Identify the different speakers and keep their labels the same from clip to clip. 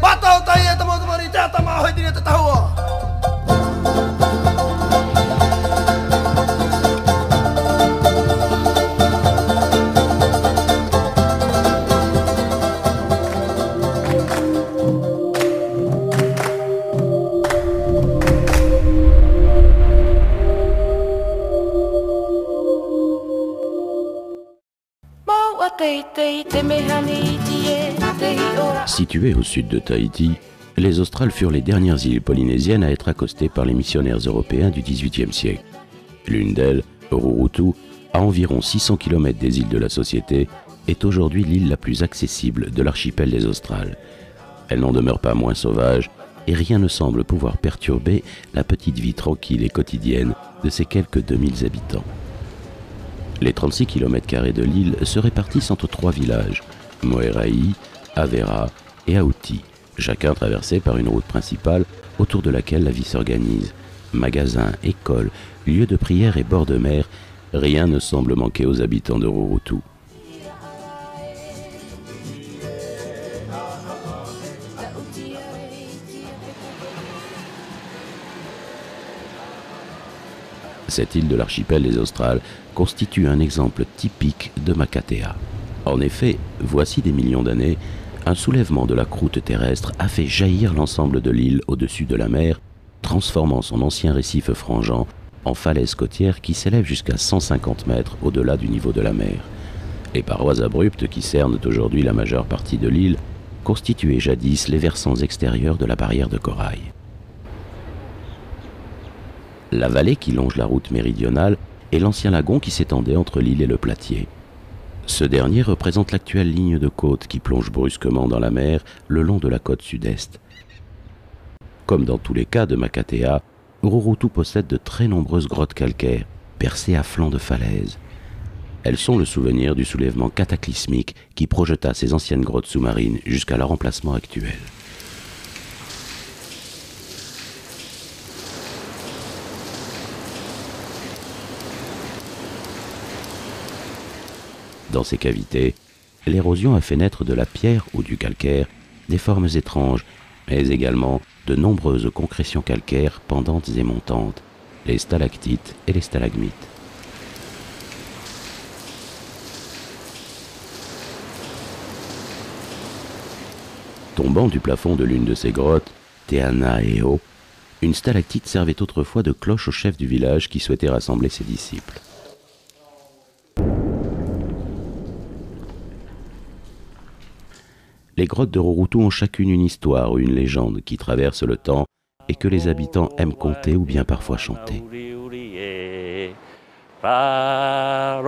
Speaker 1: Batau tai teman-teman ini tak mau ini tahu.
Speaker 2: Situées au sud de Tahiti, les Australes furent les dernières îles polynésiennes à être accostées par les missionnaires européens du XVIIIe siècle. L'une d'elles, Rurutu, à environ 600 km des îles de la Société, est aujourd'hui l'île la plus accessible de l'archipel des Australes. Elle n'en demeure pas moins sauvage et rien ne semble pouvoir perturber la petite vie tranquille et quotidienne de ses quelques 2000 habitants. Les 36 km² de l'île se répartissent entre 3 villages, Moerai, Avera et Auti, chacun traversé par une route principale autour de laquelle la vie s'organise. Magasins, écoles, lieux de prière et bords de mer, rien ne semble manquer aux habitants de Rurutu. Cette île de l'archipel des Australes constitue un exemple typique de Makatea. En effet, voici des millions d'années, un soulèvement de la croûte terrestre a fait jaillir l'ensemble de l'île au-dessus de la mer, transformant son ancien récif frangeant en falaise côtière qui s'élève jusqu'à 150 mètres au-delà du niveau de la mer. Les parois abruptes qui cernent aujourd'hui la majeure partie de l'île constituaient jadis les versants extérieurs de la barrière de corail. La vallée qui longe la route méridionale est l'ancien lagon qui s'étendait entre l'île et le Platier. Ce dernier représente l'actuelle ligne de côte qui plonge brusquement dans la mer le long de la côte sud-est. Comme dans tous les cas de Makatea, Rurutu possède de très nombreuses grottes calcaires, percées à flanc de falaises. Elles sont le souvenir du soulèvement cataclysmique qui projeta ces anciennes grottes sous-marines jusqu'à leur emplacement actuel. Dans ces cavités, l'érosion a fait naître de la pierre ou du calcaire des formes étranges, mais également de nombreuses concrétions calcaires pendantes et montantes, les stalactites et les stalagmites. Tombant du plafond de l'une de ces grottes, Te Anaeo, une stalactite servait autrefois de cloche au chef du village qui souhaitait rassembler ses disciples. Les grottes de Rurutu ont chacune une histoire ou une légende qui traverse le temps et que les habitants aiment conter ou bien parfois chanter.
Speaker 3: La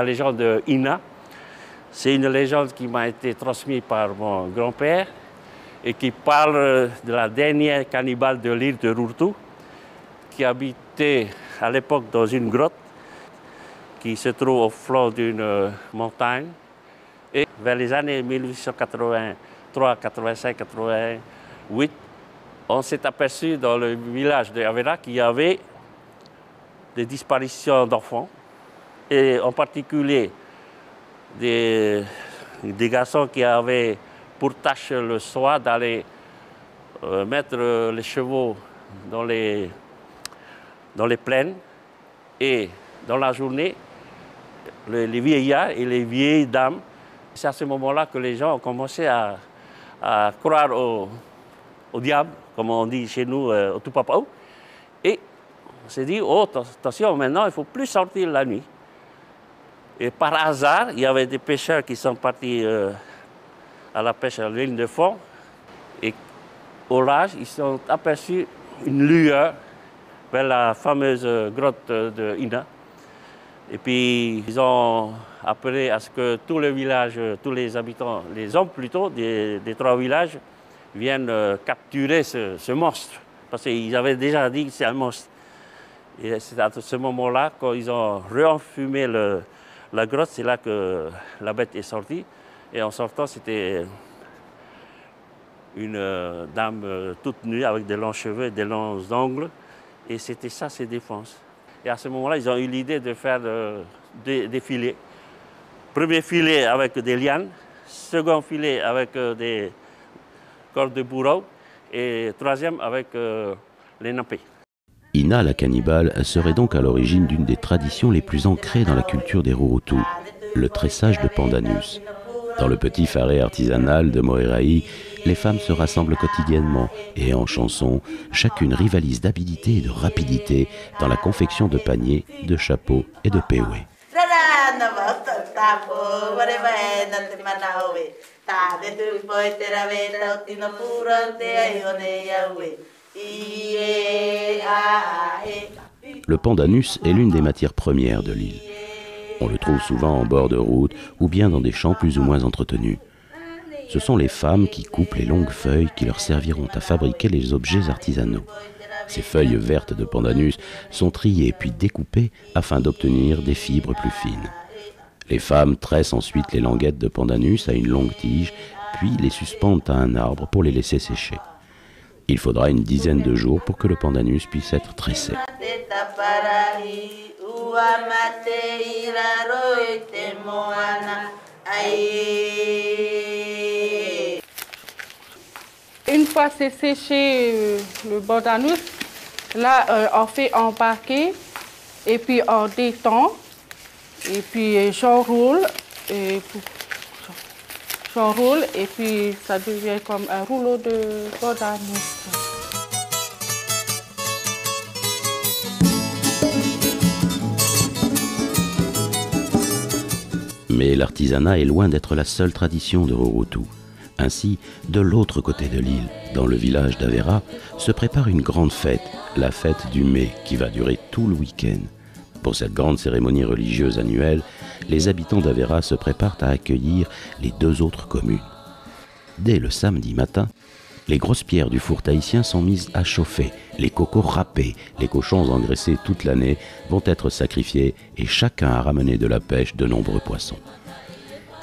Speaker 3: légende de Ina, c'est une légende qui m'a été transmise par mon grand-père et qui parle de la dernière cannibale de l'île de Rurutu, qui habitait à l'époque dans une grotte qui se trouve au flanc d'une montagne. Et vers les années 1883, 85, 88, on s'est aperçu dans le village de Avera qu'il y avait des disparitions d'enfants, et en particulier des garçons qui avaient pour tâche le soir d'aller mettre les chevaux dans les plaines, et dans la journée, les vieillards et les vieilles dames, c'est à ce moment-là que les gens ont commencé à croire au diable, comme on dit chez nous, au Tupapau. Et on s'est dit, oh, attention, maintenant, il ne faut plus sortir la nuit. Et par hasard, il y avait des pêcheurs qui sont partis à la pêche à l'île de fond. Et au large, ils ont aperçu une lueur vers la fameuse grotte de Ina. Et puis, ils ont appelé à ce que tous les villages, tous les habitants, les hommes plutôt, des 3 villages, viennent capturer ce monstre. Parce qu'ils avaient déjà dit que c'est un monstre. Et c'est à ce moment-là, quand ils ont réenfumé la grotte, c'est là que la bête est sortie. Et en sortant, c'était une dame toute nue avec des longs cheveux et des longs ongles. Et c'était ça ses défenses. Et à ce moment-là, ils ont eu l'idée de faire des filets. Premier filet avec des lianes, second filet avec des cordes de bourreau et troisième avec les nappés.
Speaker 2: Ina, la cannibale, serait donc à l'origine d'une des traditions les plus ancrées dans la culture des Rurutu, le tressage de pandanus. Dans le petit faré artisanal de Moerai, les femmes se rassemblent quotidiennement et en chanson, chacune rivalise d'habilité et de rapidité dans la confection de paniers, de chapeaux et de péoués. Le pandanus est l'une des matières premières de l'île. On le trouve souvent en bord de route ou bien dans des champs plus ou moins entretenus. Ce sont les femmes qui coupent les longues feuilles qui leur serviront à fabriquer les objets artisanaux. Ces feuilles vertes de pandanus sont triées puis découpées afin d'obtenir des fibres plus fines. Les femmes tressent ensuite les languettes de pandanus à une longue tige, puis les suspendent à un arbre pour les laisser sécher. Il faudra une dizaine de jours pour que le pandanus puisse être tressé.
Speaker 4: Une fois c'est séché le pandanus, là on fait embarquer et puis on détend et puis j'enroule et puis ça devient comme un rouleau de pandanus.
Speaker 2: Mais l'artisanat est loin d'être la seule tradition de Rurutu. Ainsi, de l'autre côté de l'île, dans le village d'Avera, se prépare une grande fête, la fête du mai, qui va durer tout le week-end. Pour cette grande cérémonie religieuse annuelle, les habitants d'Avera se préparent à accueillir les deux autres communes. Dès le samedi matin, les grosses pierres du four tahitien sont mises à chauffer, les cocos râpés, les cochons engraissés toute l'année vont être sacrifiés et chacun a ramené de la pêche de nombreux poissons.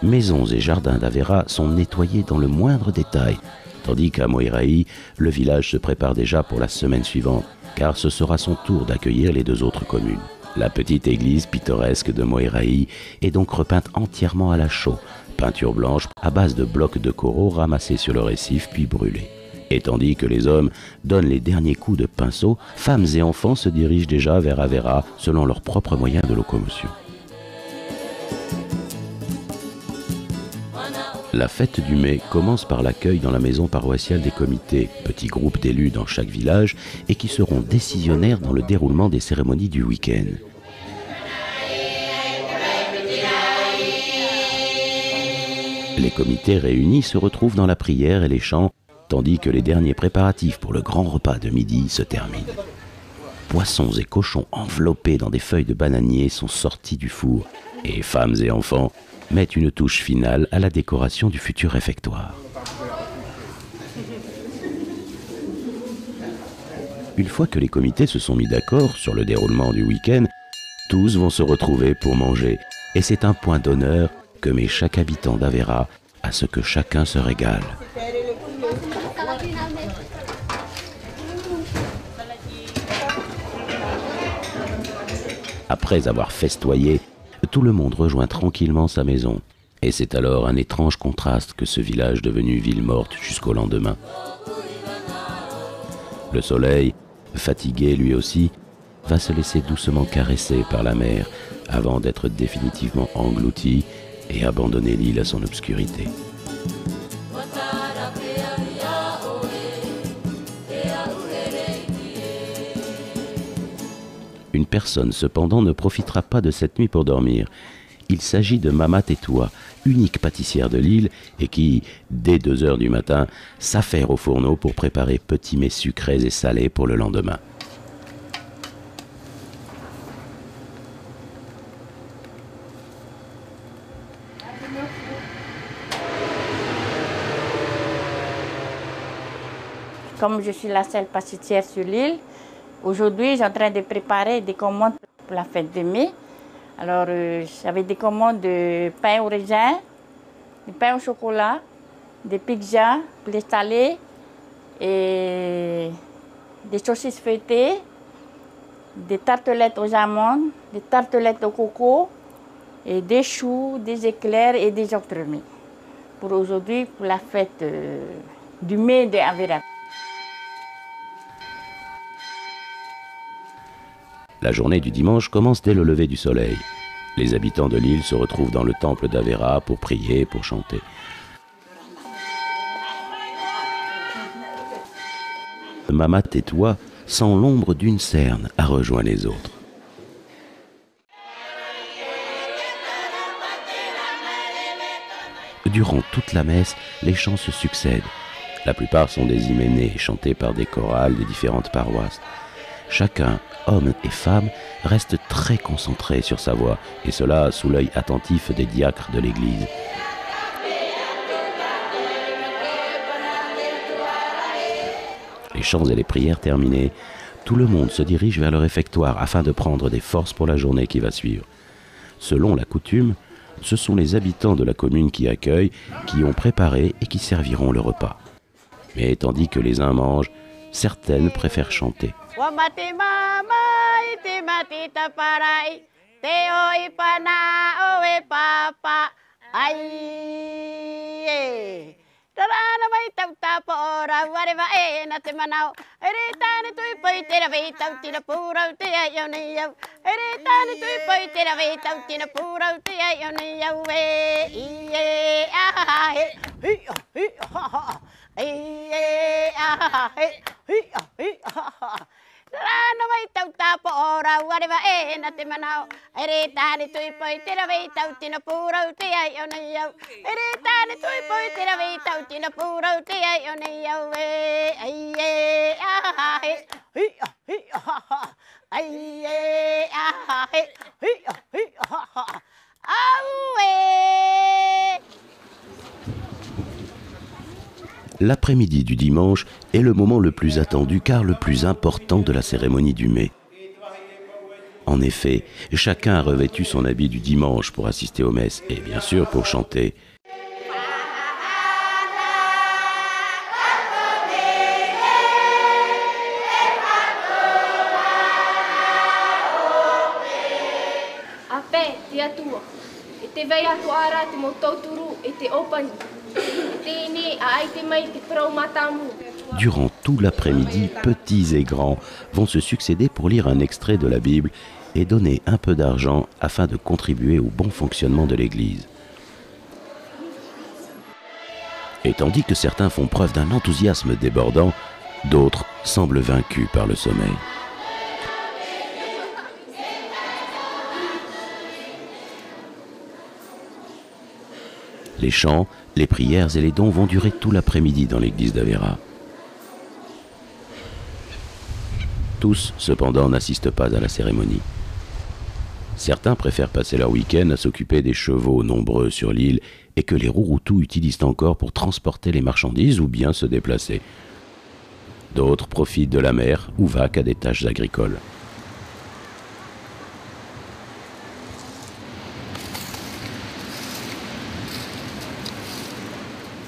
Speaker 2: Maisons et jardins d'Avera sont nettoyés dans le moindre détail, tandis qu'à Moerai, le village se prépare déjà pour la semaine suivante, car ce sera son tour d'accueillir les deux autres communes. La petite église pittoresque de Moerai est donc repeinte entièrement à la chaux, peinture blanche à base de blocs de coraux ramassés sur le récif puis brûlés. Et tandis que les hommes donnent les derniers coups de pinceau, femmes et enfants se dirigent déjà vers Avera selon leurs propres moyens de locomotion. La fête du mai commence par l'accueil dans la maison paroissiale des comités, petits groupes d'élus dans chaque village et qui seront décisionnaires dans le déroulement des cérémonies du week-end. Les comités réunis se retrouvent dans la prière et les chants, tandis que les derniers préparatifs pour le grand repas de midi se terminent. Poissons et cochons enveloppés dans des feuilles de bananier sont sortis du four, et femmes et enfants mettent une touche finale à la décoration du futur réfectoire. Une fois que les comités se sont mis d'accord sur le déroulement du week-end, tous vont se retrouver pour manger, et c'est un point d'honneur que met chaque habitant d'Avera à ce que chacun se régale. Après avoir festoyé, tout le monde rejoint tranquillement sa maison. Et c'est alors un étrange contraste que ce village devenu ville morte jusqu'au lendemain. Le soleil, fatigué lui aussi, va se laisser doucement caresser par la mer avant d'être définitivement englouti et abandonner l'île à son obscurité. Une personne cependant ne profitera pas de cette nuit pour dormir. Il s'agit de Mama Tetua, unique pâtissière de l'île et qui, dès 2 heures du matin, s'affaire au fourneau pour préparer petits mets sucrés et salés pour le lendemain.
Speaker 5: Comme je suis la seule pâtissière sur l'île, aujourd'hui, je suis en train de préparer des commandes pour la fête de mai. Alors, j'avais des commandes de pain au raisin, de pain au chocolat, des pizzas, des salés, et des saucisses feuilletées, des tartelettes aux amandes, des tartelettes au coco, et des choux, des éclairs et des octremés. Pour aujourd'hui, pour la fête du mai de Avera.
Speaker 2: La journée du dimanche commence dès le lever du soleil. Les habitants de l'île se retrouvent dans le temple d'Avera pour prier, pour chanter. Mama Tetua, sans l'ombre d'une cerne, a rejoint les autres. Durant toute la messe, les chants se succèdent. La plupart sont des hyménées chantés par des chorales des différentes paroisses. Chacun, hommes et femmes, reste très concentré sur sa voix, et cela sous l'œil attentif des diacres de l'église. Les chants et les prières terminés, tout le monde se dirige vers le réfectoire afin de prendre des forces pour la journée qui va suivre. Selon la coutume, ce sont les habitants de la commune qui accueillent, qui ont préparé et qui serviront le repas. Mais tandis que les uns mangent, certaines préfèrent chanter. L'après-midi du dimanche est le moment le plus attendu car le plus important de la cérémonie du mai. En effet, chacun a revêtu son habit du dimanche pour assister aux messes et bien sûr pour chanter. Durant tout l'après-midi, petits et grands vont se succéder pour lire un extrait de la Bible et donner un peu d'argent afin de contribuer au bon fonctionnement de l'Église. Et tandis que certains font preuve d'un enthousiasme débordant, d'autres semblent vaincus par le sommeil. Les chants, les prières et les dons vont durer tout l'après-midi dans l'église d'Avera. Tous, cependant, n'assistent pas à la cérémonie. Certains préfèrent passer leur week-end à s'occuper des chevaux nombreux sur l'île et que les Rurutu utilisent encore pour transporter les marchandises ou bien se déplacer. D'autres profitent de la mer ou vaquent à des tâches agricoles.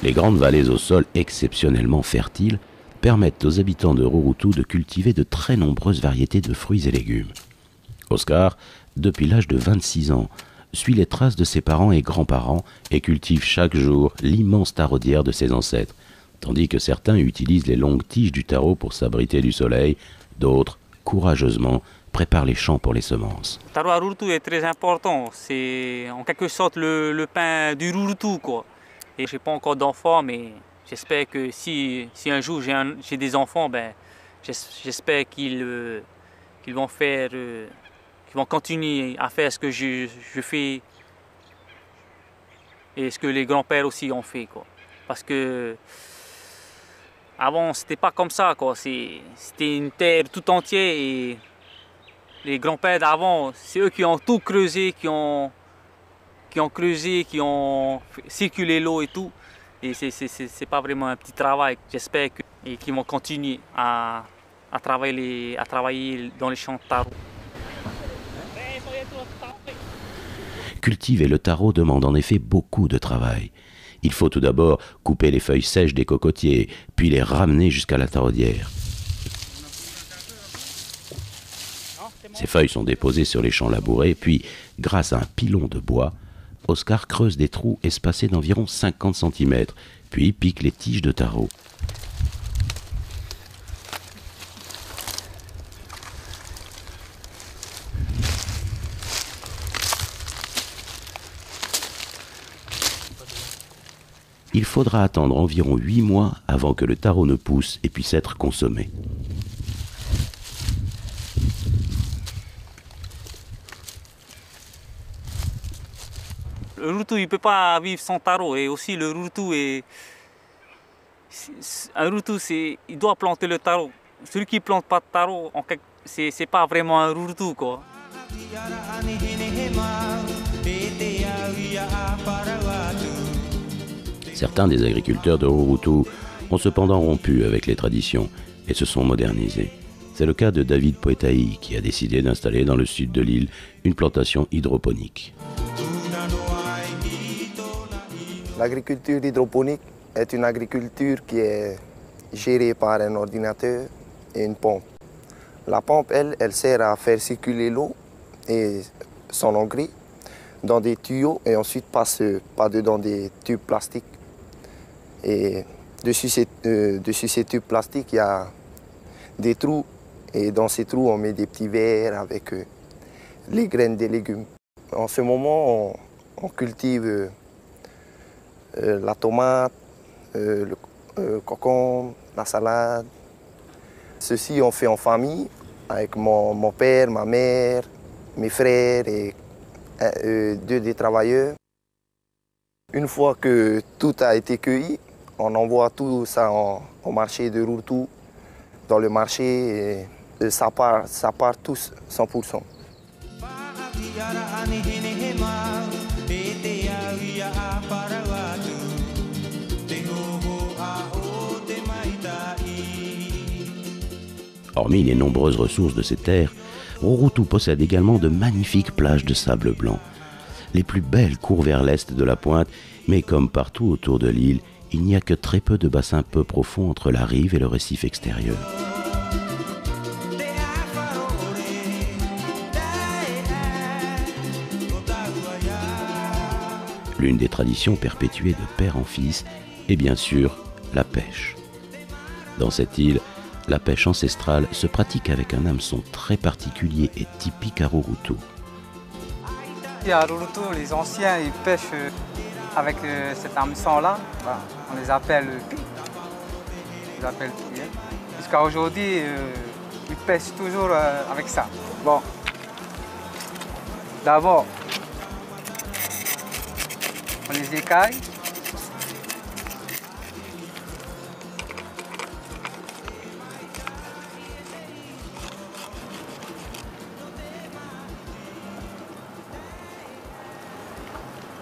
Speaker 2: Les grandes vallées au sol exceptionnellement fertiles permettent aux habitants de Rurutu de cultiver de très nombreuses variétés de fruits et légumes. Oscar, depuis l'âge de 26 ans, suit les traces de ses parents et grands-parents et cultive chaque jour l'immense taraudière de ses ancêtres, tandis que certains utilisent les longues tiges du taro pour s'abriter du soleil, d'autres, courageusement, préparent les champs pour les semences.
Speaker 6: Le taro à Rurutu est très important, c'est en quelque sorte le pain du Rurutu, quoi. Et je n'ai pas encore d'enfants, mais j'espère que si un jour j'ai des enfants, ben, j'espère qu'ils vont faire, qu'ils vont continuer à faire ce que je fais et ce que les grands-pères aussi ont fait, quoi. Parce que avant, c'était pas comme ça, quoi. C'était une terre tout entière et les grands-pères d'avant, c'est eux qui ont tout creusé, qui ont creusé, qui ont circulé l'eau et tout. Et c'est pas vraiment un petit travail. J'espère qu'ils vont continuer à travailler dans les champs de taro.
Speaker 2: Cultiver le taro demande en effet beaucoup de travail. Il faut tout d'abord couper les feuilles sèches des cocotiers, puis les ramener jusqu'à la taraudière. Ces feuilles sont déposées sur les champs labourés, puis, grâce à un pilon de bois, Oscar creuse des trous espacés d'environ 50 cm, puis pique les tiges de taro. Il faudra attendre environ 8 mois avant que le taro ne pousse et puisse être consommé.
Speaker 6: Le routou, il ne peut pas vivre sans taro. Et aussi, le routou un routou, il doit planter le taro. Celui qui ne plante pas de taro, c'est pas vraiment un routou, quoi.
Speaker 2: Certains des agriculteurs de Rurutu ont cependant rompu avec les traditions et se sont modernisés. C'est le cas de David Poetaï qui a décidé d'installer dans le sud de l'île une plantation hydroponique.
Speaker 7: L'agriculture hydroponique est une agriculture qui est gérée par un ordinateur et une pompe. La pompe, elle sert à faire circuler l'eau et son engrais dans des tuyaux et ensuite passe par-dedans des tubes plastiques. Et dessus ces tubes plastiques, il y a des trous et dans ces trous, on met des petits verres avec les graines des légumes. En ce moment, on cultive la tomate, le concombre, la salade. Ceci, on fait en famille avec mon père, ma mère, mes frères et 2 des travailleurs. Une fois que tout a été cueilli, on envoie tout ça au marché de Rurutu. Dans le marché, et ça part tous 100%.
Speaker 2: Hormis les nombreuses ressources de ces terres, Rurutu possède également de magnifiques plages de sable blanc. Les plus belles courent vers l'est de la pointe, mais comme partout autour de l'île, il n'y a que très peu de bassins peu profonds entre la rive et le récif extérieur. L'une des traditions perpétuées de père en fils est bien sûr la pêche. Dans cette île, la pêche ancestrale se pratique avec un hameçon très particulier et typique à Rurutu.
Speaker 8: À Rurutu, les anciens ils pêchent avec cet hameçon-là. On les appelle pi. Jusqu'à aujourd'hui, ils pêchent toujours avec ça. Bon, d'abord, on les écaille.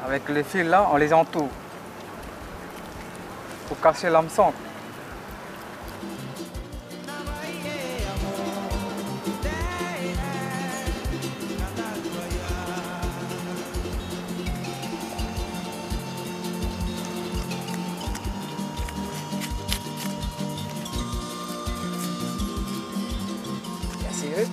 Speaker 8: Avec les fils là, on les entoure pour casser l'hameçon. Bien serré.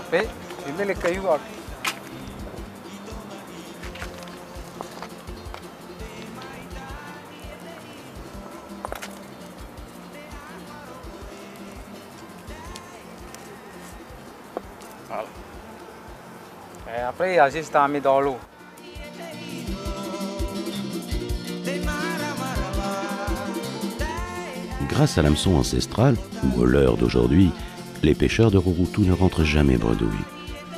Speaker 8: Après, je mets les cailloux. Voilà. Et après, il y a juste à mettre dans l'eau.
Speaker 2: Grâce à l'hameçon ancestral, ou au leurre d'aujourd'hui, les pêcheurs de Rurutu ne rentrent jamais bredouilles.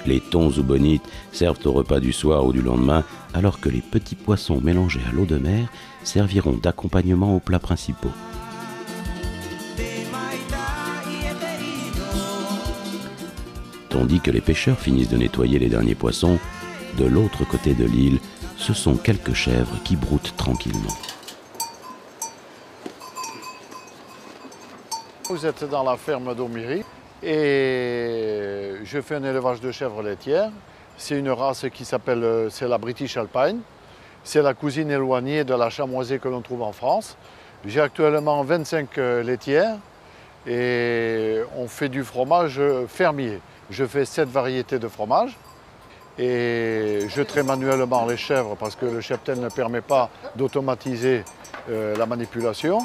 Speaker 2: Les thons ou bonites servent au repas du soir ou du lendemain, alors que les petits poissons mélangés à l'eau de mer serviront d'accompagnement aux plats principaux. Tandis que les pêcheurs finissent de nettoyer les derniers poissons, de l'autre côté de l'île, ce sont quelques chèvres qui broutent tranquillement.
Speaker 9: Vous êtes dans la ferme d'Aumiry et je fais un élevage de chèvres laitières. C'est une race qui s'appelle, c'est la British Alpine. C'est la cousine éloignée de la chamoisée que l'on trouve en France. J'ai actuellement 25 laitières et on fait du fromage fermier. Je fais 7 variétés de fromage et je trais manuellement les chèvres parce que le cheptel ne permet pas d'automatiser la manipulation.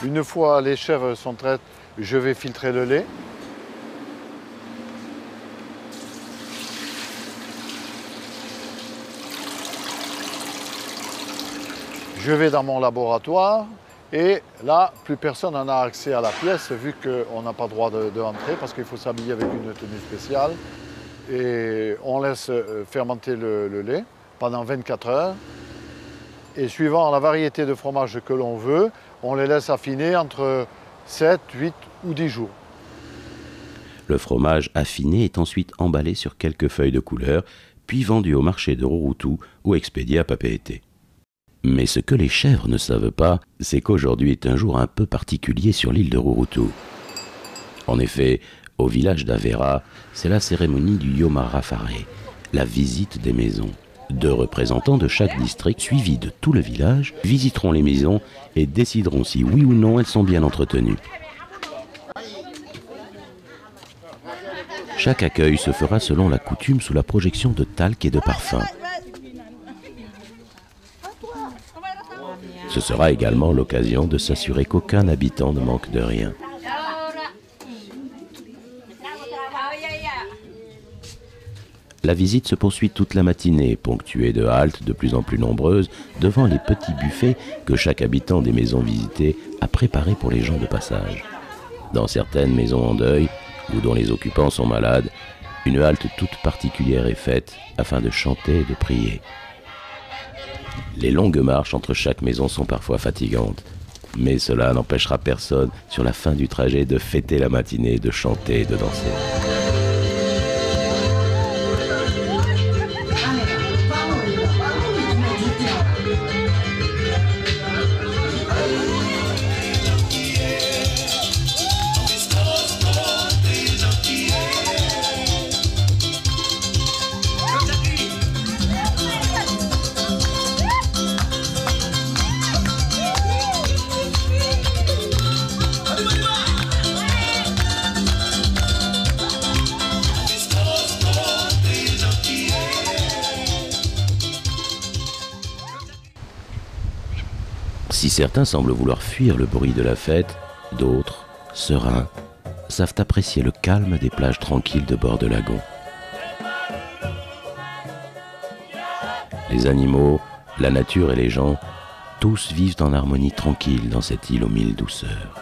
Speaker 9: Une fois les chèvres sont traites, je vais filtrer le lait. Je vais dans mon laboratoire et là, plus personne n'en a accès à la pièce vu qu'on n'a pas droit d'entrer parce qu'il faut s'habiller avec une tenue spéciale. Et on laisse fermenter le lait pendant 24 heures. Et suivant la variété de fromage que l'on veut, on les laisse affiner entre 7, 8 ou 10 jours.
Speaker 2: Le fromage affiné est ensuite emballé sur quelques feuilles de couleur, puis vendu au marché de Rurutu ou expédié à Papeete. Mais ce que les chèvres ne savent pas, c'est qu'aujourd'hui est un jour un peu particulier sur l'île de Rurutu. En effet, au village d'Avera, c'est la cérémonie du Yomarafare, la visite des maisons. 2 représentants de chaque district, suivis de tout le village, visiteront les maisons et décideront si oui ou non elles sont bien entretenues. Chaque accueil se fera selon la coutume sous la projection de talc et de parfum. Ce sera également l'occasion de s'assurer qu'aucun habitant ne manque de rien. La visite se poursuit toute la matinée, ponctuée de haltes de plus en plus nombreuses devant les petits buffets que chaque habitant des maisons visitées a préparés pour les gens de passage. Dans certaines maisons en deuil, ou dont les occupants sont malades, une halte toute particulière est faite afin de chanter et de prier. Les longues marches entre chaque maison sont parfois fatigantes, mais cela n'empêchera personne sur la fin du trajet de fêter la matinée, de chanter et de danser. Si certains semblent vouloir fuir le bruit de la fête, d'autres, sereins, savent apprécier le calme des plages tranquilles de bord de lagon. Les animaux, la nature et les gens, tous vivent en harmonie tranquille dans cette île aux 1000 douceurs.